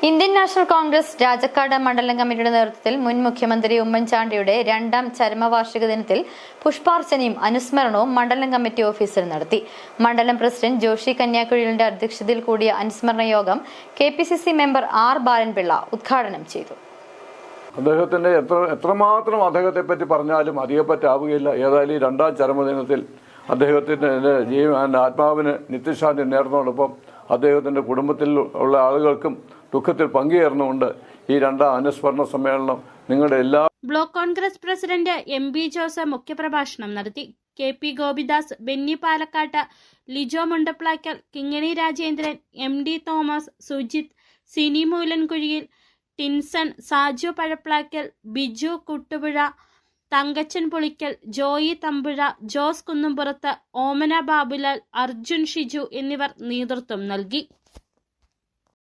Indian national Congress Rajakkad മണ്ഡലം കമ്മിറ്റിയുടെ നേതൃത്വത്തിൽ മുൻ മുഖ്യമന്ത്രി ഉമ്മൻചാണ്ടിയുടെ രണ്ടാം ചരമവാർഷിക ദിനത്തിൽ പുഷ്പാർച്ചനയും അനുസ്മരണവും മണ്ഡലം കമ്മിറ്റി ഓഫീസിൽ നടത്തി. മണ്ഡലം പ്രസിഡന്റ് ജോഷി കന്യാകുഴിലിന്റെ അധ്യക്ഷതയിൽ കൂടിയ അനുസ്മരണ യോഗം KPCC മെമ്പർ R. ബാലൻപിള്ള ഉദ്ഘാടനം ചെയ്തു. അദ്ദേഹത്തിന്റെ എത്രമാത്രം അദ്ദേഹത്തെ പറ്റി പറഞ്ഞാലും അധികപ്പറ്റാവുകയില്ല. ഏതായാലും ഈ രണ്ടാം ചരമദിനത്തിൽ അദ്ദേഹത്തിന്റെ ആത്മാവിന് നിത്യശാന്തി നേർന്നതോടൊപ്പം അദ്ദേഹത്തിന്റെ കുടുംബത്തിൽ ഉള്ള ആളുകൾക്കും ദുഃഖത്തിൽ പങ്കുചേർന്നുകൊണ്ട് ഈ രണ്ടാം അനുസ്മരണ സമ്മേളനം നിങ്ങളുടെ എല്ലാ block Congress president MB Joseph മുഖ്യപ്രഭാഷണം നടത്തി. KP ഗോപിദാസ്, ബെന്നി പാലക്കാട്ട്, ലിജോ മുണ്ടപ്ലാക്കൽ, കിങ്ങിണി രാജേന്ദ്രൻ, MD തോമസ്, സുജിത്, സിനി മൂലൻകുഴിയിൽ, ടിൻസൺ, സാജു പഴപ്ലാക്കൽ, ബിജു കുട്ടുപുഴ, തങ്കച്ചൻ പുളിക്കൽ, ജോയി തമ്പുഴ, ജോസ് കുന്നുംപുറത്ത്, ഓമന ബാബുലാൽ, അർജുൻ ഷിജു എന്നിവർ നേതൃത്വം നൽകി.